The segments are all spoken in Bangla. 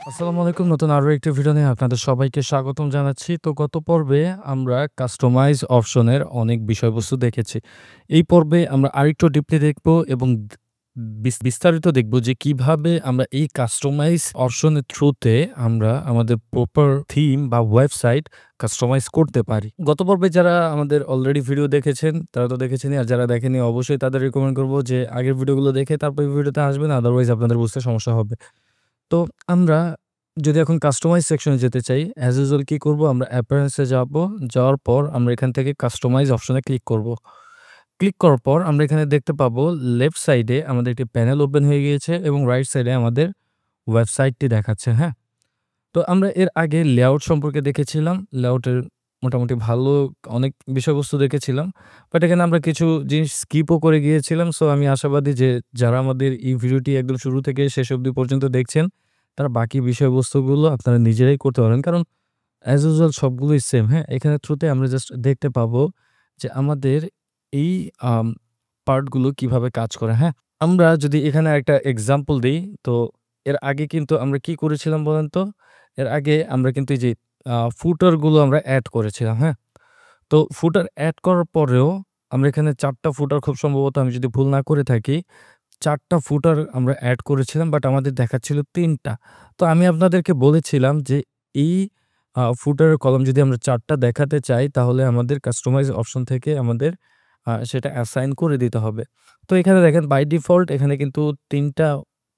আসসালামু আলাইকুম। নতুন আরো একটি ভিডিও নিয়ে আপনাদের সবাইকে স্বাগতম জানাচ্ছি। তো গত পর্বে আমরা কাস্টমাইজ অপশনের অনেক বিষয়বস্তু দেখেছি। এই পর্বে আমরা আরেকটু ডিপলি দেখব এবং বিস্তারিত দেখব যে কিভাবে আমরা এই কাস্টমাইজ অপশনের থ্রুতে আমরা আমাদের প্রপার থিম বা ওয়েবসাইট কাস্টমাইজ করতে পারি। গত পর্বে যারা আমাদের অলরেডি ভিডিও দেখেছেন তারা তো দেখেছেনই, আর যারা দেখেনি অবশ্যই তাদের রিকমেন্ড করব যে আগের ভিডিওগুলো দেখে তারপর এই ভিডিওতে আসবেন, আদারওয়াইজ আপনাদের বুঝতে সমস্যা হবে। তো আমরা যদি এখন কাস্টমাইজ সেকশনে যেতে চাই, অ্যাজ ইউজুয়াল কি করব? আমরা অ্যাপিয়ারেন্স এ যাবো। যাওয়ার পর আমরা এখান থেকে কাস্টমাইজ অপশনে ক্লিক করব। ক্লিক করার পর আমরা এখানে দেখতে পাবো লেফট সাইডে আমাদের একটি প্যানেল ওপেন হয়ে গিয়েছে এবং রাইট সাইডে আমাদের ওয়েবসাইটটি দেখাচ্ছে, হ্যাঁ? তো আমরা এর আগে লেআউট সম্পর্কে দেখেছিলাম। লেআউটের মোটামুটি ভালো অনেক বিষয়বস্তু দেখেছিলাম। বাট এখানে আমরা কিছু জিনিস স্কিপও করে গিয়েছিলাম। সো আমি আশাবাদী যে যারা আমাদের এই ভিডিওটি একদম শুরু থেকে শেষ অবধি পর্যন্ত দেখছেন, তারা বাকি বিষয়বস্তুগুলো আপনারা নিজেরাই করতে পারেন। কারণ অ্যাজ ইউজুয়াল সবগুলোই সেম, হ্যাঁ? এখানে থ্রুতে আমরা জাস্ট দেখতে পাবো যে আমাদের এই আম পার্টগুলো কিভাবে কাজ করে, হ্যাঁ? আমরা যদি এখানে একটা এক্সাম্পল দেই, তো এর আগে কিন্তু আমরা কি করেছিলাম বলেন তো? এর আগে আমরা কিন্তু এই যে ফুটার গুলো আমরা এড করেছিলাম, হ্যাঁ? তো ফুটার এড করার পরেও আমরা এখানে ৪ টা ফুটার, খুব সম্ভবত আমি যদি ভুল না করে থাকি, ৪ টা ফুটার আমরা এড করেছিলাম, বাট আমাদের দেখাচ্ছিল ৩ টা। তো আমি আপনাদেরকে বলেছিলাম যে এই ফুটারের কলাম যদি আমরা ৪ টা দেখাতে চাই তাহলে আমাদের কাস্টমাইজ অপশন থেকে আমাদের সেটা অ্যাসাইন করে দিতে হবে। তো এখানে দেখেন বাই ডিফল্ট এখানে কিন্তু ৩ টা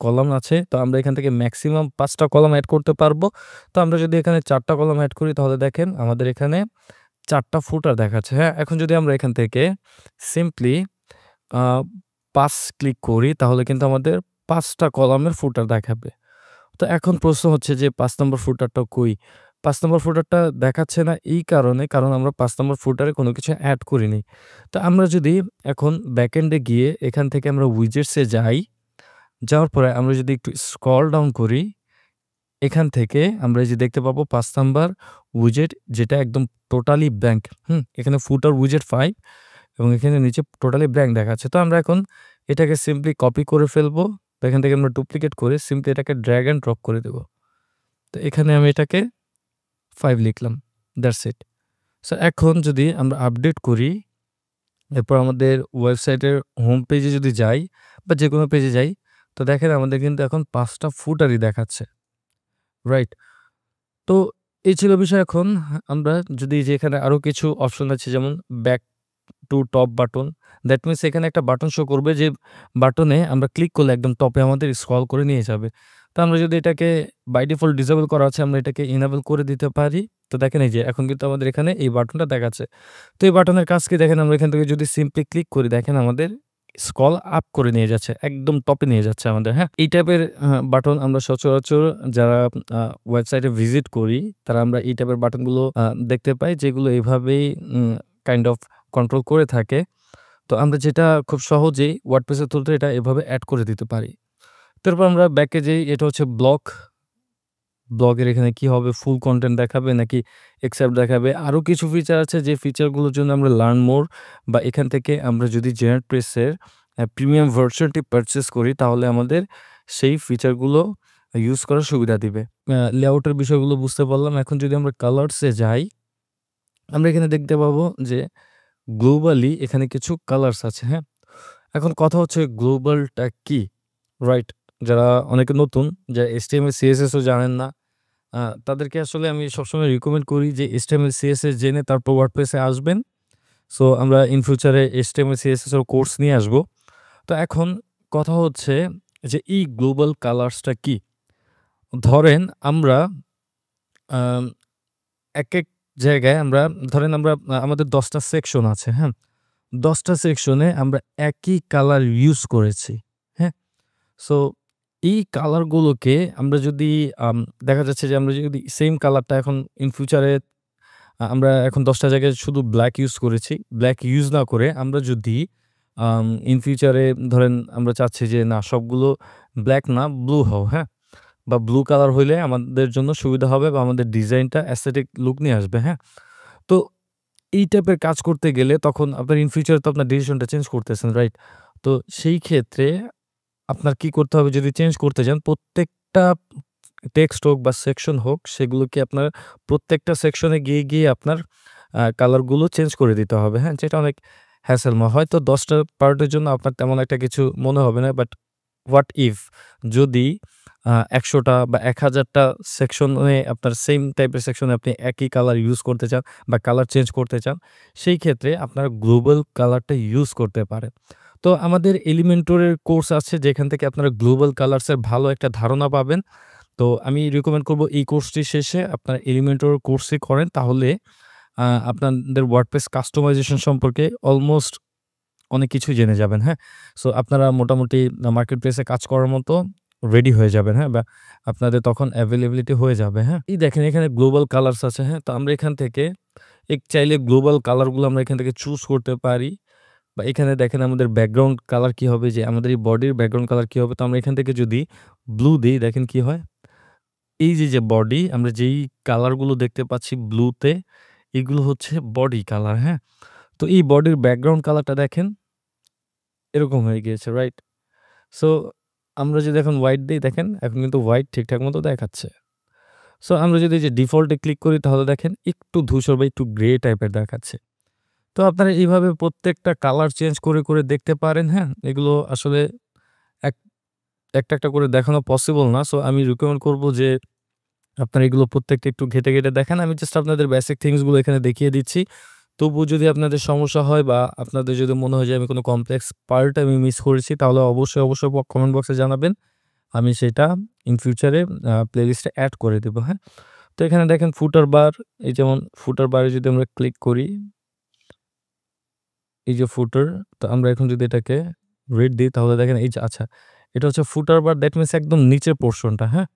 কলাম আছে। তো আমরা এখান থেকে মেক্সিমাম ৫ টা কলাম এড করতে পারবো। তো আমরা যদি এখানে ৪ টা কলাম এড করি তাহলে দেখেন আমাদের এখানে ৪ টা ফুটার দেখাচ্ছে, হ্যাঁ? এখন যদি আমরা এখান থেকে সিম্পলি আ ৫ ক্লিক করি তাহলে কিন্তু আমাদের ৫ টা কলামের ফুটার দেখাবে। তো এখন প্রশ্ন হচ্ছে যে ৫ নম্বর ফুটারটা কই? ৫ নম্বর ফুটারটা দেখাচ্ছে না এই কারণে, কারণ আমরা ৫ নম্বর ফুটারে কোনো কিছু এড করিনি। তো আমরা যদি এখন ব্যাকএন্ডে গিয়ে এখান থেকে আমরা উইজেটস এ যাই, যাওয়ার পরে আমরা যদি একটু স্ক্রল ডাউন করি, এখান থেকে আমরা এই যে দেখতে পাবো ৫ নাম্বার উইজেট, যেটা একদম টোটালি ব্ল্যাংক, এখানে ফুটার উইজেট ৫ এবং এখানে নিচে টোটালি ব্ল্যাংক দেখাচ্ছে। তো আমরা এখন এটাকে সিম্পলি কপি করে ফেলবো। তো এখান থেকে আমরা ডুপ্লিকেট করে সিম্পলি এটাকে ড্র্যাগ অ্যান্ড ড্রপ করে দেব। তো এখানে আমি এটাকে ৫ লিখলাম। That's it. সো এখন যদি আমরা আপডেট করি, এরপর আমাদের ওয়েবসাইটের হোম পেজে যদি যাই বা যেকোনো পেজে যাই, তো দেখেন আমাদের কিন্তু এখন ৫ টা ফুটারই দেখাচ্ছে। রাইট? তো এই ছিল বিষয়। এখন আমরা যদি যে এখানে আরো কিছু অপশন আছে, যেমন back to top button. That means এখানে একটা বাটন শো করবে যে বাটনে আমরা ক্লিক করলে একদম টপে আমাদের স্ক্রল করে নিয়ে যাবে। তো আমরা যদি এটাকে বাই ডিফল্ট ডিসেবল করা আছে, আমরা এটাকে ইনেবল করে দিতে পারি। তো দেখেন এই যে এখন কিন্তু আমাদের এখানে এই বাটনটা দেখাচ্ছে। তো এই বাটনের কাজ কি দেখেন, আমরা এখান থেকে যদি সিম্পলি ক্লিক করি দেখেন আমাদের স্ক্রল আপ করে নিয়ে যাচ্ছে। একদম টপে নিয়ে যাচ্ছে আমাদের, হ্যাঁ? এই টাইপের বাটন আমরা সচরাচর যারা আ ওয়েবসাইটে ভিজিট করি তারা আমরা এই টাইপের বাটনগুলো দেখতে পাই, যেগুলো এভাবেই কাইন্ড অফ কন্ট্রোল করে থাকে। তো আমরা যেটা খুব সহজেই ওয়ার্ডপ্রেস এর থ্রুতে এটা এভাবে এড করে দিতে পারি। তারপর আমরা ব্যাকে যাই, এটা হচ্ছে ব্লগ। ব্লগের এখানে কি হবে? ফুল কনটেন্ট দেখাবে নাকি এক্সেপ্ট দেখাবে? আরো কিছু ফিচার আছে যে ফিচারগুলোর জন্য আমরা লার্ন মোর বা এখান থেকে আমরা যদি জেনারেটপ্রেস এর প্রিমিয়াম ভার্সনটি পারচেজ করি তাহলে আমাদের সেই ফিচারগুলো ইউজ করার সুবিধা দিবে। লেআউটের বিষয়গুলো বুঝতে পারলাম। এখন যদি আমরা কালারস এ যাই, আমরা এখানে দেখতে পাবো যে গ্লোবালি এখানে কিছু কালারস আছে, হ্যাঁ? এখন কথা হচ্ছে গ্লোবালটা কি? রাইট? যারা অনেকে নতুন, যারা HTML, CSS ও জানেন না, তাদেরকে আসলে আমি সবসময় রিকমেন্ড করি যে HTML, CSS জেনে তারপর WordPress এ আসবেন। সো আমরা ইন ফিউচারে HTML, CSS এর কোর্স নিয়ে আসবো। তো এখন কথা হচ্ছে যে এই গ্লোবাল কালারসটা কি? ধরেন আমরা আম একেক জায়গায় আমরা ধরেন আমরা আমাদের ১০ টা সেকশন আছে, হ্যাঁ? ১০ টা সেকশনে আমরা একই কালার ইউজ করেছি, হ্যাঁ? সো এই কালারগুলোকে আমরা যদি দেখা যাচ্ছে যে আমরা যদি সেইম কালারটা এখন ইন ফিউচারে আমরা এখন ১০ টা জায়গায় শুধু ব্লাক ইউজ করেছি। ব্লাক ইউজ না করে আমরা যদি ইন ফিউচারে ধরেন আমরা চাচ্ছি যে না সবগুলো ব্লাক না ব্লু হোক, হ্যাঁ? বা ব্লু কালার হইলে আমাদের জন্য সুবিধা হবে বা আমাদের ডিজাইনটা অ্যাসথেটিক লুক নিয়ে আসবে, হ্যাঁ? তো এই টাইপের কাজ করতে গেলে তখন আপনার ইন ফিউচার তো আপনার ডিসিশনটা চেঞ্জ করতেছেন, রাইট? তো সেই ক্ষেত্রে আপনার কি করতে হবে, যদি চেঞ্জ করতে যান প্রত্যেকটা টেক্সট হোক বা সেকশন হোক সেগুলোকে আপনার প্রত্যেকটা সেকশনে গিয়ে আপনার কালারগুলো চেঞ্জ করে দিতে হবে, হ্যাঁ? যেটা অনেক হ্যাসেলময়। হয়তো ১০ টা পার্টের জন্য আপনার তেমন একটা কিছু মনে হবে না। বাট হোয়াট ইফ যদি ১০০ টা বা ১,০০০ টা সেকশনে আপনার সেইম টাইপের সেকশনে আপনি একই কালার ইউজ করতে চান বা কালার চেঞ্জ করতে চান, সেই ক্ষেত্রে আপনার গ্লোবাল কালারটা ইউজ করতে পারেন। তো আমাদের এলিমেন্টরের কোর্স আছে যেখান থেকে আপনারা গ্লোবাল কালারস এর ভালো একটা ধারণা পাবেন। তো আমি রিকমেন্ড করব এই কোর্সটি শেষে আপনারা এলিমেন্টর কোর্সই করেন, তাহলে আপনাদের ওয়ার্ডপ্রেস কাস্টমাইজেশন সম্পর্কে অলমোস্ট অনেক কিছুই জেনে যাবেন, হ্যাঁ? সো আপনারা মোটামুটি মার্কেট প্লেসে কাজ করার মতো রেডি হয়ে যাবেন, হ্যাঁ? বা আপনাদের তখন এভেইলেবিলিটি হয়ে যাবে, হ্যাঁ? এই দেখেন এখানে গ্লোবাল কালারস আছে, হ্যাঁ? তো আমরা এখান থেকে চাইলে গ্লোবাল কালারগুলো আমরা এখান থেকে চুজ করতে পারি, বা এখানে দেখেন আমাদের ব্যাকগ্রাউন্ড কালার কি হবে, যে আমাদের এই বডির ব্যাকগ্রাউন্ড কালার কি হবে। তো আমরা এখান থেকে যদি ব্লু দেই, দেখেন কি হয়? এই যে বডি আমরা যেই কালারগুলো দেখতে পাচ্ছি ব্লুতে, এগুলো হচ্ছে বডি কালার, হ্যাঁ? তো এই বডির ব্যাকগ্রাউন্ড কালারটা দেখেন এরকম হয়ে গিয়েছে, রাইট? সো আমরা যদি এখন হোয়াইট দেই, দেখেন এখন কিন্তু হোয়াইট ঠিকঠাক মতো দেখাচ্ছে। সো আমরা যদি এই যে ডিফল্টে ক্লিক করি, তাহলে দেখেন একটু ধূসর বা একটু গ্রে টাইপের দেখাচ্ছে। তো আপনারা এইভাবে প্রত্যেকটা কালার চেঞ্জ করে দেখতে পারেন, হ্যাঁ? এগুলো আসলে এক একটা করে দেখানো পসিবল না। সো আমি রিকমেন্ড করব যে আপনারা এগুলো প্রত্যেকটা একটু ঘেঁটে দেখেন। আমি জাস্ট আপনাদের বেসিক থিংস গুলো এখানে দেখিয়ে দিচ্ছি। তবুও যদি আপনাদের সমস্যা হয় বা আপনাদের যদি মনে হয় যে আমি কোনো কমপ্লেক্স পার্ট আমি মিস করেছি, তাহলে অবশ্যই কমেন্ট বক্সে জানাবেন। আমি সেটা ইন ফিউচারে প্লেলিস্টে এড করে দেব, হ্যাঁ? তো এখানে দেখেন ফুটার বার, এই যেমন ফুটার বারে যদি আমরা ক্লিক করি, এই যে ফুটার, তো আমরা এখন যদি এটাকে রেট দিই, তাহলে দেখেন এই যে আচ্ছা, এটা হচ্ছে ফুটার বার, দ্যাট মিনস একদম নিচের পোরশনটা, হ্যাঁ?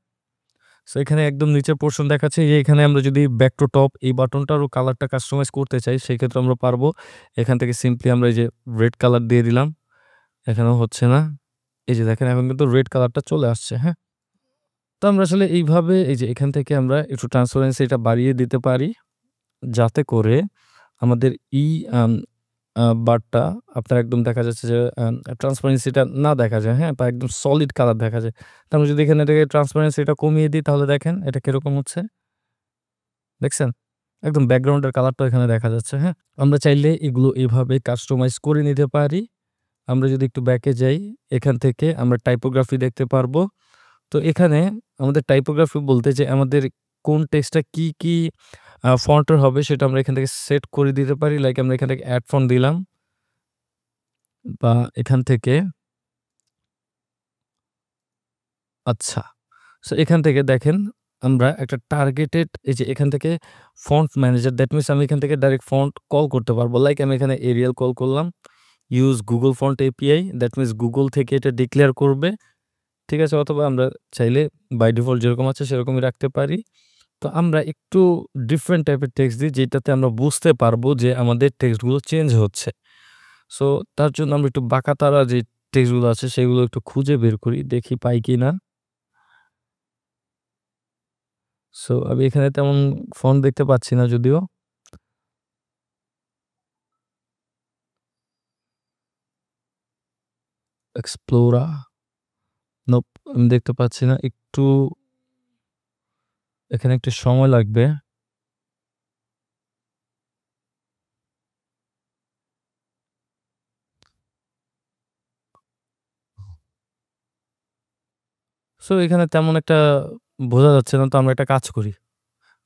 সো এখানে একদম নিচের পোরশন দেখাচ্ছে যে এখানে আমরা যদি ব্যাক টু টপ এই বাটনটারও কালারটা কাস্টমাইজ করতে চাই, সেক্ষেত্রে আমরা পারবো। এখান থেকে সিম্পলি আমরা এই যে রেড কালার দিয়ে দিলাম। এখানেও হচ্ছে না। এই যে দেখেন এখন কিন্তু রেড কালারটা চলে আসছে, হ্যাঁ? তো আমরা আসলে এইভাবে এই যে এখান থেকে আমরা একটু ট্রান্সপারেন্সি এটা বাড়িয়ে দিতে পারি, যাতে করে আমাদের ই আম বারটা আপনার একদম দেখা যাচ্ছে যে ট্রান্সপারেন্সিটা না দেখা যায়, হ্যাঁ? বা একদম সলিড কালার দেখা যায়। তো আমরা যদি এখানে থেকে ট্রান্সপারেন্সিটা কমিয়ে দিই, তাহলে দেখেন এটা কিরকম হচ্ছে, দেখছেন? একদম ব্যাকগ্রাউন্ডের কালারটাও এখানে দেখা যাচ্ছে, হ্যাঁ? আমরা চাইলে এগুলো এভাবে কাস্টমাইজ করে নিতে পারি। আমরা যদি একটু ব্যাকে যাই, এখান থেকে আমরা টাইপোগ্রাফি দেখতে পারবো। তো এখানে আমাদের টাইপোগ্রাফি বলতে যে আমাদের কোন টেক্সটটা কি ফন্টের হবে, সেটা আমরা এখান থেকে সেট করে দিতে পারি। লাইক আমরা এখান থেকে এড ফন্ট দিলাম, বা এখান থেকে আচ্ছা। সো এখান থেকে দেখেন আমরা একটা টার্গেটেড এই যে এখান থেকে ফন্ট ম্যানেজার, দ্যাট মিনস আমি এখান থেকে ডাইরেক্ট ফন্ট কল করতে পারবো। লাইক আমি এখানে এরিয়াল কল করলাম। Use Google font API, that means Google থেকে এটা ডিক্লেয়ার করবে। ঠিক আছে? অথবা আমরা চাইলে বাই ডিফল্ট যেরকম আছে সেরকমই রাখতে পারি। তো আমরা একটু ডিফারেন্ট টাইপের টেক্সট দিই, যেটাতে আমরা বুঝতে পারবো যে আমাদের টেক্সটগুলো চেঞ্জ হচ্ছে। সো তার জন্য আমরা একটু বাঁকাতারা যে টেক্সটগুলো আছে সেগুলো একটু খুঁজে বের করি, দেখি পাই কিনা। সো আমি এখানে তেমন ফন্ট দেখতে পাচ্ছি না যদিও। এক্সপ্লোরা, নোপ, আমি দেখতে পাচ্ছি না। একটু এখানে একটু সময় লাগবে। সো এখানে তেমন একটা বোঝা যাচ্ছে না। তো আমরা একটা কাজ করি।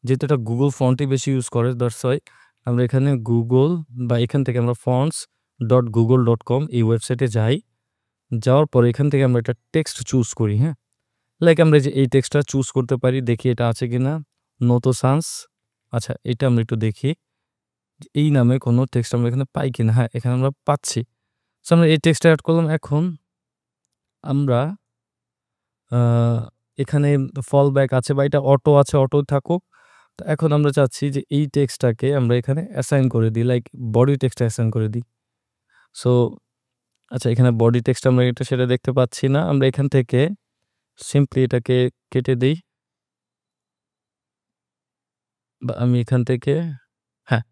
যেহেতু এটা Google ফন্টই বেশি ইউজ করে, দ্যাটস হোয়াই আমরা এখানে Google বা এখান থেকে আমরা fonts.google.com এই ওয়েবসাইটে যাই। যাওয়ার পরে এখান থেকে আমরা একটা টেক্সট চুজ করি, হ্যাঁ? লাইক আমরা এই যে এই টেক্সটটা চুজ করতে পারি। দেখি এটা আছে কিনা। নোতো সান্স। আচ্ছা, এটা আমরা একটু দেখি। এই নামে কোনো টেক্সট আমরা এখানে পাই কিনা? হ্যাঁ, এখানে আমরা পাচ্ছি। সো আমরা এই টেক্সটটা এড করলাম। এখন আমরা আ এখানে ফল ব্যাক আছে বা এটা অটো আছে, অটো থাকুক। তো এখন আমরা চাচ্ছি যে এই টেক্সটটাকে আমরা এখানে অ্যাসাইন করে দিই। লাইক বডি টেক্সট অ্যাসাইন করে দিই। সো আচ্ছা, এখানে বডি টেক্সট আমরা এটা সেটা দেখতে পাচ্ছি না। আমরা এখান থেকে সিম্পলি এটাকে কেটে দেই, বা আমি এখান থেকে হ্যাঁ,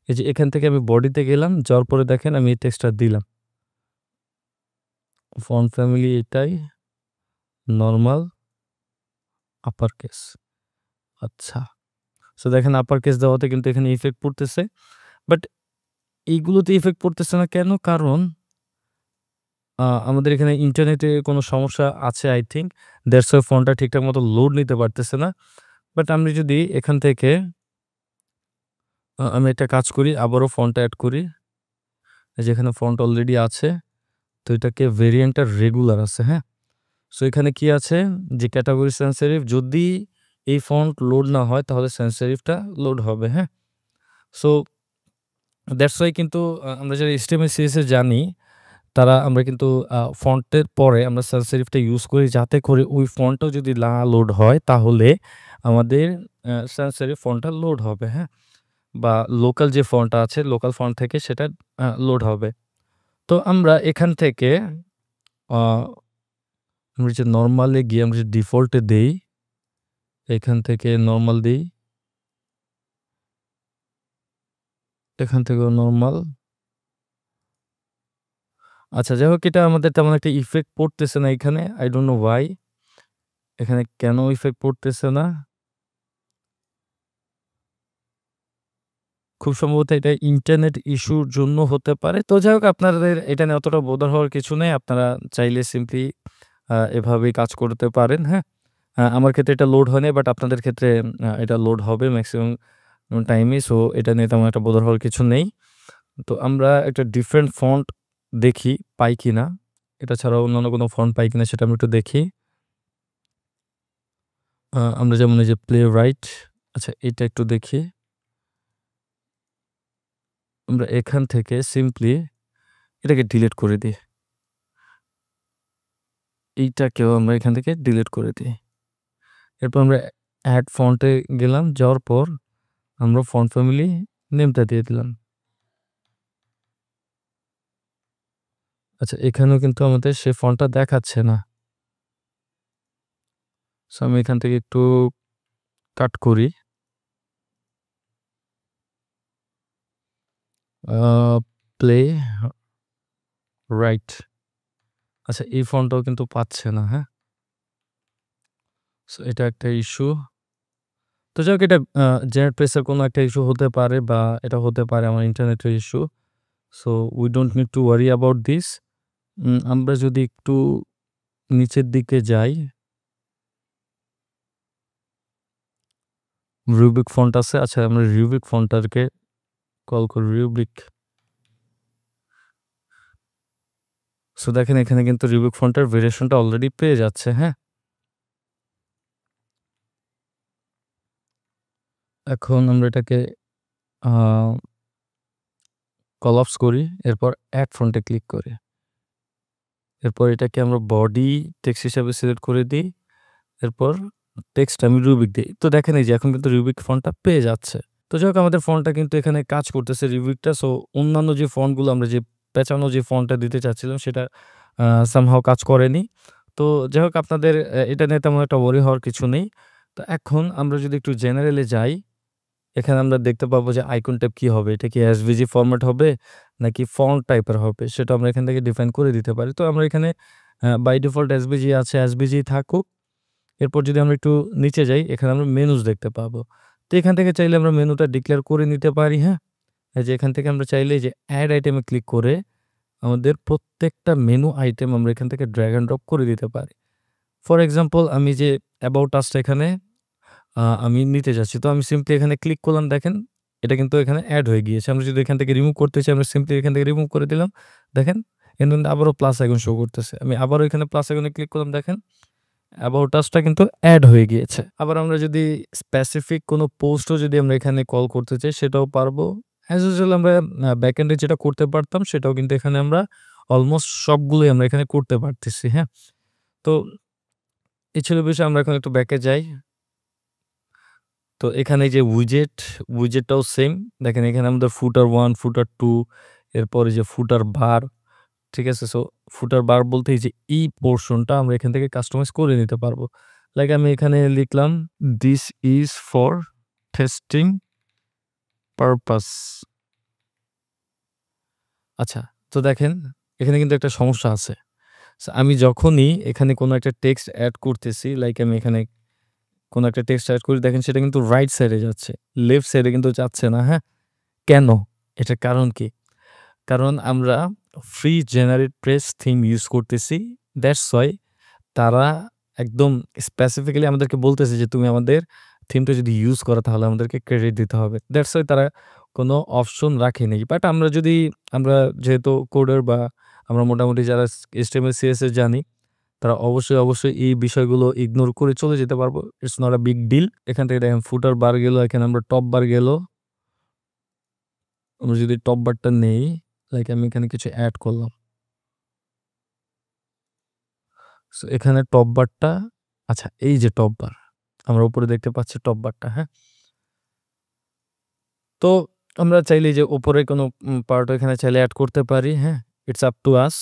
এই যে এখান থেকে আমি বডিতে গেলাম। যাওয়ার পরে দেখেন আমি এই টেক্সটটা দিলাম। ফন্ট ফ্যামিলি এটাই, নরমাল, আপার কেস। আচ্ছা। সো দেখেন আপার কেস দেওয়াতে কিন্তু এখানে ইফেক্ট পড়তেছে। বাট এইগুলোতে ইফেক্ট পড়তেছে না কেন? কারণ আমাদের এখানে ইন্টারনেটে কোনো সমস্যা আছে আই থিংক। দ্যাটস ওয়াই ফোনটা ঠিকঠাক মতো লোড নিতে পারতেছে না। বাট আমি যদি এখান থেকে আমি একটা কাজ করি, আবারও ফন্টটা এড করি। এই যে এখানে ফন্ট অলরেডি আছে। তো এটাকে ভেরিয়েন্টটা রেগুলার আছে, হ্যাঁ? সো এখানে কি আছে যে ক্যাটাগরি সেনসিটিভ, যদি এই ফন্ট লোড না হয় তাহলে সেনসিটিভটা লোড হবে, হ্যাঁ? সো দ্যাটস ওয়াই কিন্তু আমরা যারা HTML CSS জানি তারা আমরা কিন্তু ফন্টের পরে আমরা সেনসিটিভটা ইউজ করি যাতে করে ওই ফন্টটাও যদি না লোড হয় তাহলে আমাদের সেনসিটিভ ফন্টটা লোড হবে, হ্যাঁ? বা লোকাল যে ফন্টটা আছে লোকাল ফন্ট থেকে সেটা লোড হবে। তো আমরা এখান থেকে আ আমরা যে নরমালে গিয়ে আমরা যে ডিফল্টে দেই, এখান থেকে নরমাল দেই। এখান থেকেও নরমাল। আচ্ছা যাই হোক এটা আমাদের তেমন একটা ইফেক্ট পড়তেছে না এখানে। I don't know why এখানে কেন ইফেক্ট পড়তেছে না? খুব সম্ভবত এটা ইন্টারনেট ইস্যুর জন্য হতে পারে। তো যাই হোক আপনাদের এটা নিয়ে অতটা বোদার হওয়ার কিছু নেই। আপনারা চাইলে সিম্পলি এভাবেই কাজ করতে পারেন, হ্যাঁ? আমার ক্ষেত্রে এটা লোড হয় নাই বাট আপনাদের ক্ষেত্রে এটা লোড হবে ম্যাক্সিমাম টাইমই। সো এটা নিয়ে তেমন একটা বোদার হওয়ার কিছু নেই। তো আমরা একটা ডিফারেন্ট ফন্ট দেখি পাই কিনা। এটা ছাড়াও অন্যান্য কোনো ফন্ট পাই কিনা সেটা আমরা একটু দেখি। আমরা যেমন এই যে প্লেরাইট, আচ্ছা এটা একটু দেখি। আমরা এখান থেকে সিম্পলি এটাকে ডিলিট করে দিই। এইটাকেও আমরা এখান থেকে ডিলিট করে দিই। এরপর আমরা এড ফন্টে গেলাম, যাওয়ার পর আমরা ফন্ট ফ্যামিলি নেমটা দিয়ে দিলাম। আচ্ছা এখানেও কিন্তু আমাদের সে ফন্টটা দেখাচ্ছে না। সো আমি এখান থেকে একটু কাট করি। Play right. আচ্ছা এই ফন্টটাও কিন্তু পাচ্ছে না, হ্যাঁ? সো এটা একটা ইস্যু। তো যাই হোক এটা জেনারেট পেজের কোনো একটা ইস্যু হতে পারে বা এটা হতে পারে আমার ইন্টারনেটের issue. So we don't need to worry about this. আমরা যদি একটু নিচের দিকে যাই, রুবিক ফন্ট আছে। আচ্ছা আমরা রুবিক ফন্টটাকে কল করি রুবিক। সো দেখেন এখানে কিন্তু রুবিক ফন্টের ভেরিয়েশনটা অলরেডি পেয়ে যাচ্ছে, হ্যাঁ? এখন আমরা এটাকে আ কলাপস করি। এরপর এড ফন্টে ক্লিক করি। এরপর এটাকে আমরা বডি টেক্সট হিসাবে সিলেক্ট করে দিই। এরপর টেক্সট আমি রুবিক দেই। তো দেখেন এই যে এখন কিন্তু রুবিক ফন্টটা পেয়ে যাচ্ছে। তো যাই হোক আমাদের ফন্টটা কিন্তু এখানে কাজ করতেছে রুবিকটা। সো অন্যান্য যে ফন্টগুলো আমরা যে পেঁচানো যে ফন্টটা দিতে চাচ্ছিলাম সেটা সামহাউ কাজ করেনি। তো যাই হোক আপনাদের এটা নিয়ে তেমন একটা ওয়ারি হওয়ার কিছু নেই। তো এখন আমরা যদি একটু জেনারেলে যাই, এখানে আমরা দেখতে পাবো যে আইকন টাইপ কি হবে? এটা কি এসভিজি ফরম্যাট হবে নাকি ফন্ট টাইপের হবে? সেটা আমরা এখান থেকে ডিফাইন করে দিতে পারি। তো আমরা এখানে বাই ডিফল্ট এসভিজি আছে, এসভিজি থাকুক। এরপর যদি আমরা একটু নিচে যাই, এখানে আমরা মেনুস দেখতে পাবো। তো এখান থেকে চাইলে আমরা মেনুটা ডিক্লেয়ার করে নিতে পারি, হ্যাঁ? এই যে এখান থেকে আমরা চাইলে যে এড আইটেমে ক্লিক করে আমাদের প্রত্যেকটা মেনু আইটেম আমরা এখান থেকে ড্র্যাগ অ্যান্ড ড্রপ করে দিতে পারি। ফর এক্সাম্পল আমি যে অ্যাবাউট আসটা এখানে আমি নিতে যাচ্ছি। তো আমি সিম্পলি এখানে ক্লিক করলাম দেখেন, এটা কিন্তু এখানে এড হয়ে গিয়েছে। আমরা যদি এখান থেকে রিমুভ করতে চাই আমরা সিম্পলি এখান থেকে রিমুভ করে দিলাম। দেখেন এখানে কিন্তু আবারও প্লাস আইকন শো করতেছে। আমি আবারও এখানে প্লাস আইকনে ক্লিক করলাম দেখেন অ্যাবাউট আসটা কিন্তু এড হয়ে গিয়েছে। আবার আমরা যদি স্পেসিফিক কোনো পোস্টও যদি আমরা এখানে কল করতে চাই সেটাও পারবো। অ্যাজ ইউজুয়াল আমরা ব্যাকএন্ডে যেটা করতে পারতাম সেটাও কিন্তু এখানে আমরা অলমোস্ট সবগুলোই আমরা এখানে করতে পারতেছি, হ্যাঁ? তো এই ছিল বিষয়। আমরা এখন একটু ব্যাকে যাই। তো এখানে যে উইজেটটাও সেম। দেখেন এখানে আমাদের ফুটার 1, ফুটার 2 এরপরে যে ফুটার বার, ঠিক আছে? সো ফুটার বার বলতে এই যে এই পোরশনটা আমরা এখান থেকে কাস্টমাইজ করে নিতে পারবো। লাইক আমি এখানে লিখলাম this is for testing purpose. আচ্ছা, তো দেখেন এখানে কিন্তু একটা সমস্যা আছে। সো আমি যখনই এখানে কোনো একটা টেক্সট এড করতেছি, লাইক আমি এখানে কোনো একটা টেক্সট এড করি দেখেন সেটা কিন্তু রাইট সাইডে যাচ্ছে। লেফট সাইডে কিন্তু যাচ্ছে না, হ্যাঁ? কেন? এটার কারণ কি? কারণ আমরা free generate press theme use করতেছি। দ্যাটস হোয়াই তারা একদম স্পেসিফিক্যালি আমাদেরকে বলতেছে যে, "তুমি আমাদের থিমটা যদি ইউজ করো তাহলে আমাদেরকে ক্রেডিট দিতে হবে।" দ্যাটস হোয়াই তারা কোনো অপশন রাখেনি। বাট আমরা যেহেতু কোডার বা আমরা মোটামুটি যারা HTML, CSS জানি, তারা অবশ্যই এই বিষয়গুলো ইগনোর করে চলে যেতে পারবো। It's not a big deal. এখান থেকে দেখেন ফুটার বার গেল, এখানে আমরা টপ বার গেল। আমরা যদি টপ বারটা নেই, লাইক আমি এখানে কিছু এড করলাম। সো এখানে টপ বারটা আচ্ছা এই যে টপ বার। আমরা উপরে দেখতে পাচ্ছি টপ বারটা, হ্যাঁ? তো আমরা চাইলে যে উপরে কোনো পার্ট এখানে চাইলে এড করতে পারি, হ্যাঁ? ইটস আপ টু আস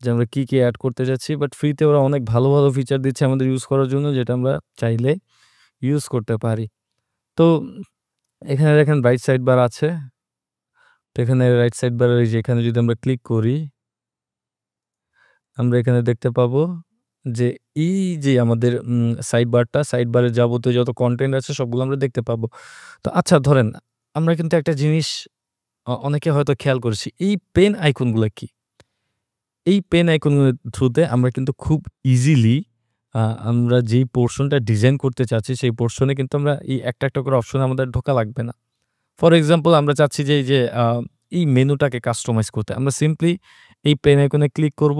যে আমরা কি এড করতে যাচ্ছি। বাট ফ্রিতে ওরা অনেক ভালো ফিচার দিচ্ছে আমাদের ইউজ করার জন্য যেটা আমরা চাইলে ইউজ করতে পারি। তো এখানে দেখেন রাইট সাইড বার আছে। তো এখানে রাইট সাইড বারের এই যে এখানে যদি আমরা ক্লিক করি, আমরা এখানে দেখতে পাবো যে এই যে আমাদের সাইড বারের যাবতীয় যত কনটেন্ট আছে সবগুলো আমরা দেখতে পাবো। তো আচ্ছা ধরেন আমরা কিন্তু একটা জিনিস অনেকে হয়তো খেয়াল করেছি। এই পেন আইকনগুলা কি? এই পেন আইকনগুলোর থ্রুতে আমরা কিন্তু খুব ইজিলি আ আমরা যেই পোরশনটা ডিজাইন করতে চাচ্ছি সেই পোরশনে কিন্তু আমরা এই একটা করে অপশন আমাদের ঢোকা লাগবে না। ফর এক্সাম্পল আমরা চাচ্ছি যে এই যে এই মেনুটাকে কাস্টমাইজ করতে। আমরা সিম্পলি এই পেন আইকনে ক্লিক করব।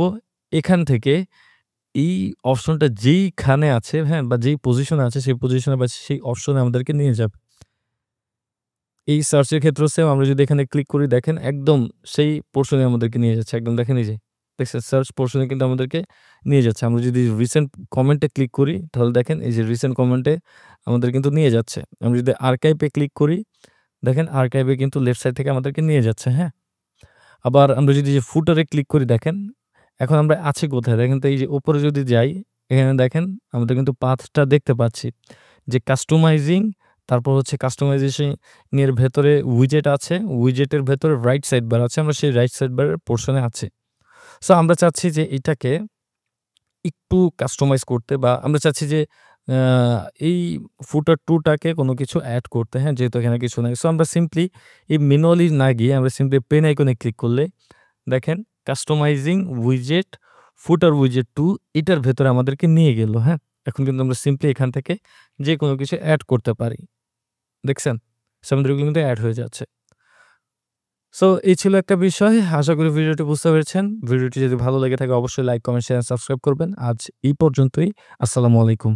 এখান থেকে এই অপশনটা যেইখানে আছে, হ্যাঁ? বা যেই পজিশনে আছে সেই পজিশনে বা সেই অপশনে আমাদেরকে নিয়ে যাবে। এই সার্চের ক্ষেত্রেও সেম আমরা যদি এখানে ক্লিক করি দেখেন একদম সেই পোরশনে আমাদেরকে নিয়ে যাচ্ছে। একদম দেখেন এই যে দেখছেন সার্চ পোরশনে কিন্তু আমাদেরকে নিয়ে যাচ্ছে। আমরা যদি রিসেন্ট কমেন্টে ক্লিক করি তাহলে দেখেন এই যে রিসেন্ট কমেন্টে আমাদের কিন্তু নিয়ে যাচ্ছে। আমরা যদি আর্কাইভে ক্লিক করি দেখেন আর্কাইভে কিন্তু লেফট সাইড থেকে আমাদেরকে নিয়ে যাচ্ছে, হ্যাঁ? আবার আমরা যদি যে ফুটারে ক্লিক করি দেখেন এখন আমরা আছি কোথায়? দেখেন তো এই যে উপরে যদি যাই এখানে দেখেন আমাদের কিন্তু পাথটা দেখতে পাচ্ছি। যে কাস্টমাইজিং তারপর হচ্ছে কাস্টমাইজেশন এর ভেতরে উইজেট আছে। উইজেটের ভেতরে রাইট সাইড বার আছে। আমরা সেই রাইট সাইড বারের পোরশনে আছি। সো আমরা চাচ্ছি যে এটাকে একটু কাস্টমাইজ করতে বা আমরা চাচ্ছি যে আ এই ফুটার 2 টাকে কোনো কিছু এড করতে, হ্যাঁ? যেহেতু এখানে কিছু নাই। সো আমরা সিম্পলি এই ম্যানুয়ালি না গিয়ে আমরা সিম্পলি পেন আইকনে ক্লিক করলে দেখেন কাস্টমাইজিং উইজেট ফুটার উইজেট 2 এটার ভেতরে আমাদেরকে নিয়ে গেল, হ্যাঁ? এখন কিন্তু আমরা সিম্পলি এখান থেকে যেকোনো কিছু এড করতে পারি। দেখছেন? সো আমাদের এগুলো কিন্তু এড হয়ে যাচ্ছে। সো এই ছিল একটা বিষয়। আশা করি ভিডিওটি বুঝতে পেরেছেন। ভিডিওটি যদি ভালো লেগে থাকে অবশ্যই লাইক, কমেন্ট, শেয়ার, সাবস্ক্রাইব করবেন। আজ এই পর্যন্তই। আসসালামু আলাইকুম।